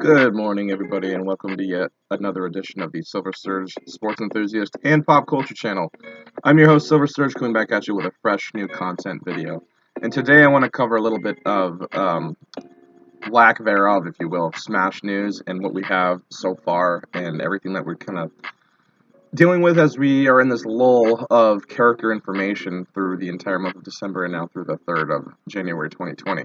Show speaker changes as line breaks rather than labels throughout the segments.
Good morning, everybody, and welcome to yet another edition of the Silver Surge Sports Enthusiast and Pop Culture Channel. I'm your host, Silver Surge, coming back at you with a fresh new content video. And today I want to cover a little bit of lack thereof, if you will, of Smash news and what we have so far and everything that we're kind of dealing with as we are in this lull of character information through the entire month of December and now through the 3rd of January 2020.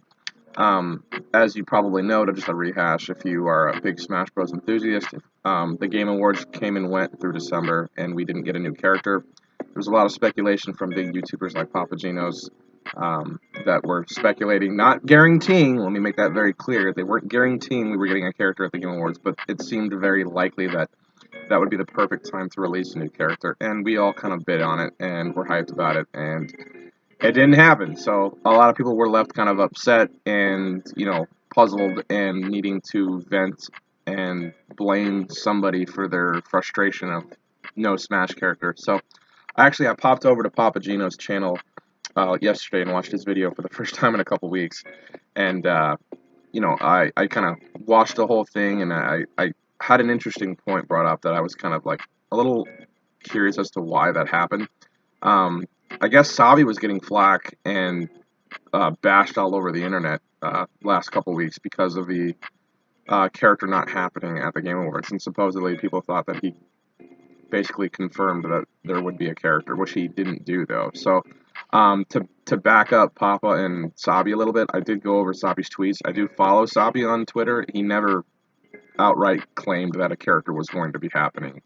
As you probably know, to just a rehash, if you are a big Smash Bros. Enthusiast, the Game Awards came and went through December, and we didn't get a new character. There was a lot of speculation from big YouTubers like Papagenos that were speculating, not guaranteeing, let me make that very clear, they weren't guaranteeing we were getting a character at the Game Awards, but it seemed very likely that that would be the perfect time to release a new character, and we all kind of bid on it, and were hyped about it, and it didn't happen. So a lot of people were left kind of upset and, puzzled and needing to vent and blame somebody for their frustration of no Smash character. So I popped over to Papagenos' channel yesterday and watched his video for the first time in a couple weeks. And, I kind of watched the whole thing, and I had an interesting point brought up that I was kind of like a little curious as to why that happened. I guess Sabi was getting flack and bashed all over the internet last couple weeks because of the character not happening at the Game Awards, and supposedly people thought that he basically confirmed that there would be a character, which he didn't do though. So to back up Papa and Sabi a little bit, I did go over Sabi's tweets. I do follow Sabi on Twitter. He never outright claimed that a character was going to be happening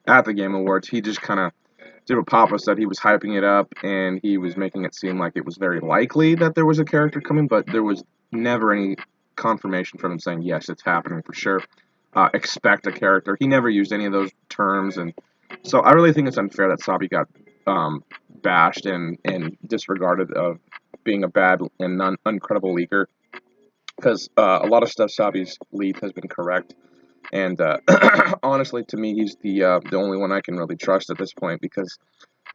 at the Game Awards. He just kind of did what Papa said. He was hyping it up, and he was making it seem like it was very likely that there was a character coming, but there was never any confirmation from him saying, yes, it's happening for sure. Expect a character. He never used any of those terms, and so I really think it's unfair that Sabi got bashed and disregarded of being a bad and uncredible leaker, because a lot of stuff Sabi's leaked has been correct. And honestly, to me, he's the only one I can really trust at this point because,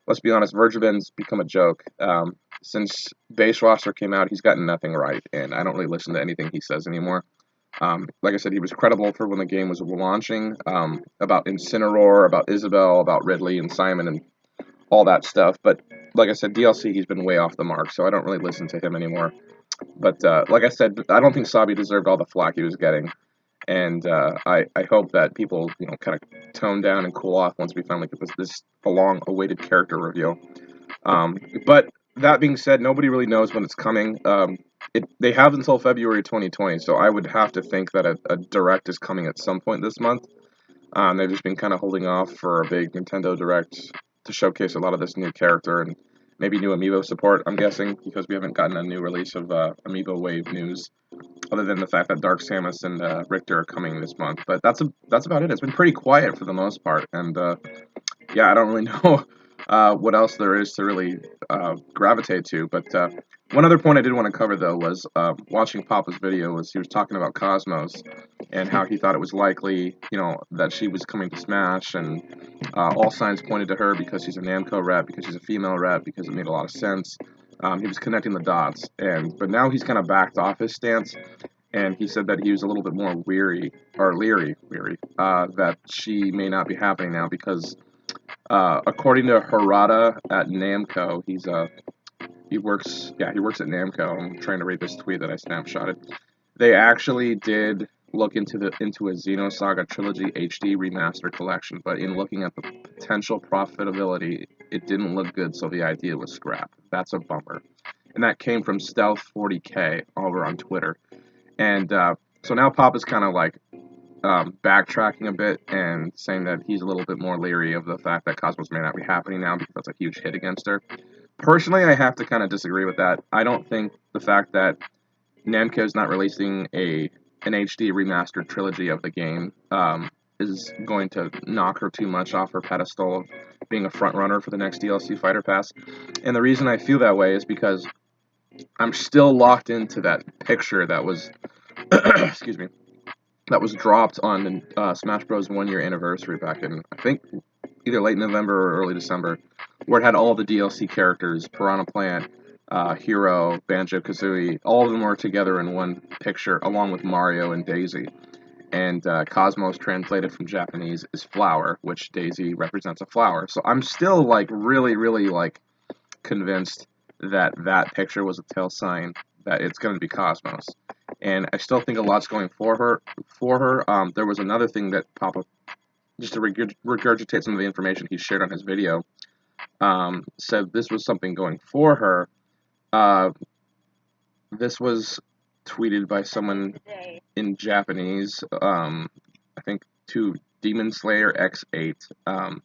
let's be honest, Verjoven's become a joke. Since Base Roster came out, he's gotten nothing right, and I don't really listen to anything he says anymore. Like I said, he was credible for when the game was launching, about Incineroar, about Isabelle, about Ridley and Simon, and all that stuff. But like I said, DLC, he's been way off the mark, so I don't really listen to him anymore. But like I said, I don't think Sabi deserved all the flack he was getting. And I hope that people, kind of tone down and cool off once we finally get this long-awaited character reveal. But that being said, nobody really knows when it's coming. They have until February 2020, so I would have to think that a Direct is coming at some point this month. They've just been kind of holding off for a big Nintendo Direct to showcase a lot of this new character and maybe new Amiibo support, I'm guessing, because we haven't gotten a new release of Amiibo Wave news, other than the fact that Dark Samus and Richter are coming this month. But that's about it. It's been pretty quiet for the most part, and yeah, I don't really know what else there is to really gravitate to. But one other point I did want to cover though was watching Papa's video. Was he was talking about Cosmos and how he thought it was likely, that she was coming to Smash, and all signs pointed to her because she's a Namco rep, because she's a female rep, because it made a lot of sense. He was connecting the dots, but now he's kind of backed off his stance, and he said that he was a little bit more leery, that she may not be happening now because, according to Harada at Namco, he works at Namco. I'm trying to read this tweet that I snapshotted. They actually did look into a Xenosaga Trilogy HD remaster collection, but in looking at the potential profitability, it didn't look good, so the idea was scrapped. That's a bummer. And that came from Stealth40K over on Twitter. And so now Pop is kind of like backtracking a bit and saying that he's a little bit more leery of the fact that Cosmos may not be happening now because that's a huge hit against her. Personally, I have to kind of disagree with that. I don't think the fact that Namco is not releasing an HD remastered trilogy of the game is going to knock her too much off her pedestal of being a front runner for the next DLC Fighter Pass. And the reason I feel that way is because I'm still locked into that picture that was excuse me, that was dropped on the Smash Bros. 1 year anniversary back in, I think, either late November or early December, where it had all the DLC characters, Piranha Plant, Hero, Banjo-Kazooie, all of them were together in one picture, along with Mario and Daisy. and Cosmos translated from Japanese is flower, which Daisy represents a flower. So I'm still like really like convinced that that picture was a tail sign that it's going to be Cosmos, and I still think a lot's going for her. There was another thing that Papa, just to regurgitate some of the information he shared on his video, said this was something going for her. Uh, this was tweeted by someone in Japanese. I think to Demon Slayer X8.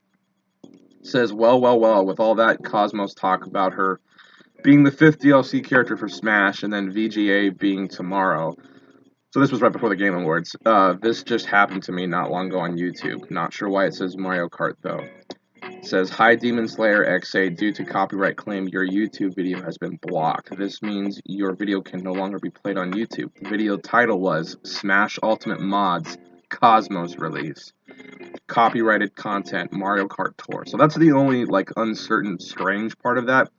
Says, well, with all that Cosmos talk about her being the 5th DLC character for Smash, and then VGA being tomorrow. So this was right before the Game Awards. This just happened to me not long ago on YouTube. Not sure why it says Mario Kart, though. It says, Hi Demon Slayer XA, due to copyright claim, your YouTube video has been blocked. This means your video can no longer be played on YouTube. The video title was Smash Ultimate Mods Cosmos Release. Copyrighted content, Mario Kart Tour. So that's the only like uncertain, strange part of that,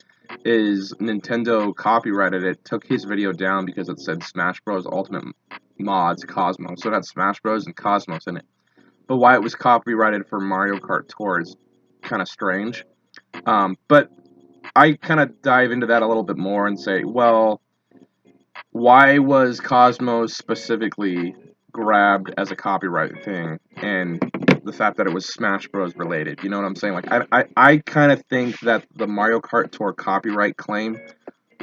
is Nintendo copyrighted it, took his video down because it said Smash Bros. Ultimate Mods Cosmos. So it had Smash Bros. And Cosmos in it. But why it was copyrighted for Mario Kart Tour is kind of strange. But I kind of dive into that a little bit more and say, well, why was Cosmos specifically grabbed as a copyright thing, and the fact that it was Smash Bros. Related? You know what I'm saying? Like, I kind of think that the Mario Kart Tour copyright claim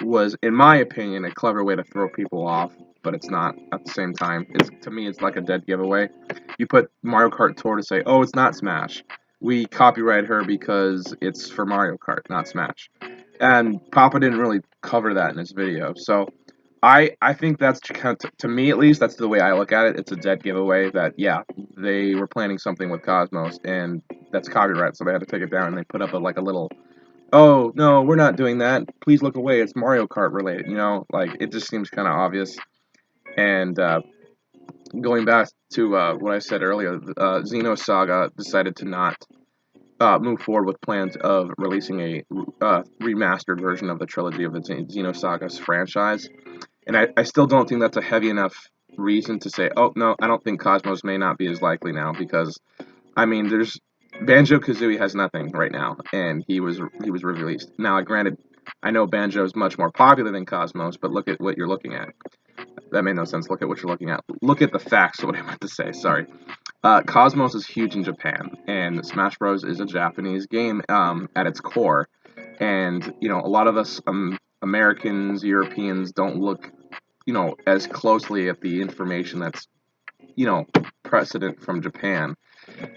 was, in my opinion, a clever way to throw people off, but it's not at the same time. To me, it's like a dead giveaway. You put Mario Kart Tour to say, oh, it's not Smash. We copyright her because it's for Mario Kart, not Smash. And Papa didn't really cover that in his video, so I think that's kind of, to me at least, that's the way I look at it. It's a dead giveaway that, yeah, they were planning something with Cosmos, and that's copyright, so they had to take it down, and they put up like a little, oh, no, we're not doing that. Please look away. It's Mario Kart related, you know? Like, it just seems kind of obvious. And going back to what I said earlier, Xenosaga decided to not move forward with plans of releasing a remastered version of the trilogy of the Xenosaga franchise. And I still don't think that's a heavy enough reason to say, oh, no, I don't think Cosmos may not be as likely now, because, I mean, there's Banjo-Kazooie has nothing right now, and he was released. Now, granted, I know Banjo is much more popular than Cosmos, but look at what you're looking at. That made no sense. Look at what you're looking at. Look at the facts, what I meant to say, sorry. Cosmos is huge in Japan, and Smash Bros. Is a Japanese game at its core. And, you know, a lot of us Americans, Europeans don't look, you know, as closely at the information that's, you know, precedent from Japan.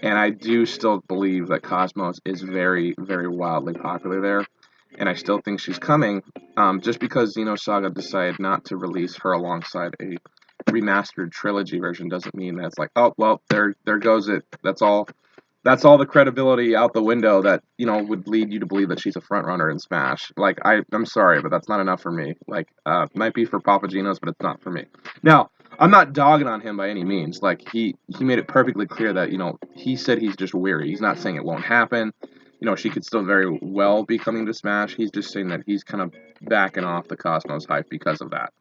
And I do still believe that Cosmos is very, very wildly popular there. And I still think she's coming. Just because Xenosaga decided not to release her alongside a remastered trilogy version doesn't mean that it's like, oh, well, there goes it. That's all the credibility out the window that, you know, would lead you to believe that she's a front runner in Smash. Like, I'm sorry, but that's not enough for me. Like, might be for Papagenos, but it's not for me. Now, I'm not dogging on him by any means. Like, he made it perfectly clear that, you know, he said he's just weary. He's not saying it won't happen. You know, she could still very well be coming to Smash. He's just saying that he's kind of backing off the Cosmos hype because of that.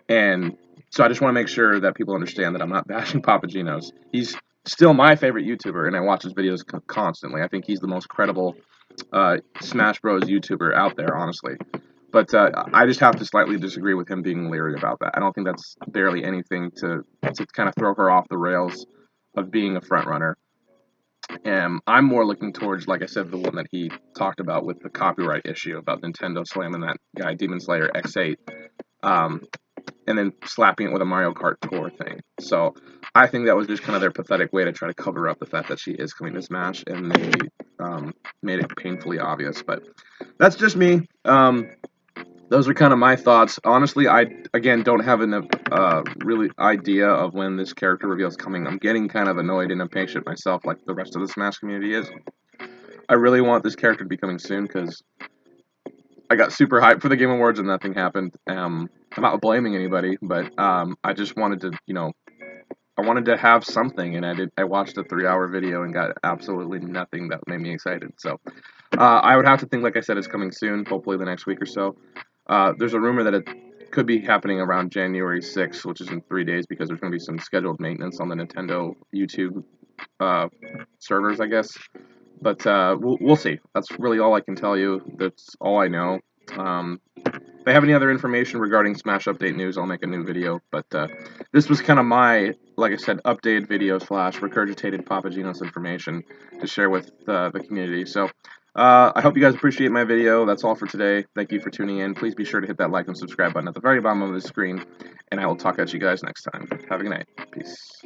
And so I just want to make sure that people understand that I'm not bashing Papagenos. He's still my favorite YouTuber, and I watch his videos constantly. I think he's the most credible Smash Bros. YouTuber out there, honestly. But I just have to slightly disagree with him being leery about that. I don't think that's barely anything to kind of throw her off the rails of being a front runner. And I'm more looking towards, like I said, the one that he talked about with the copyright issue about Nintendo slamming that guy, Demon Slayer X8, and then slapping it with a Mario Kart Tour thing. So I think that was just kind of their pathetic way to try to cover up the fact that she is coming to Smash, and they made it painfully obvious. But that's just me. Those are kind of my thoughts. Honestly, I, again, don't have a really idea of when this character reveal is coming. I'm getting kind of annoyed and impatient myself, like the rest of the Smash community is. I really want this character to be coming soon, because I got super hyped for the Game Awards and nothing happened. I'm not blaming anybody, but I just wanted to, you know, I wanted to have something, and I watched a 3-hour video and got absolutely nothing that made me excited. So I would have to think, like I said, it's coming soon, hopefully the next week or so. There's a rumor that could be happening around January 6th, which is in 3 days, because there's going to be some scheduled maintenance on the Nintendo YouTube uh, servers, I guess. But we'll see. That's really all I can tell you. That's all I know. If I have any other information regarding Smash Update news, I'll make a new video. But this was kind of my, like I said, updated video slash regurgitated Papagenos information to share with the community. So I hope you guys appreciate my video. That's all for today. Thank you for tuning in. Please be sure to hit that like and subscribe button at the very bottom of the screen. And I will talk at you guys next time. Have a good night. Peace.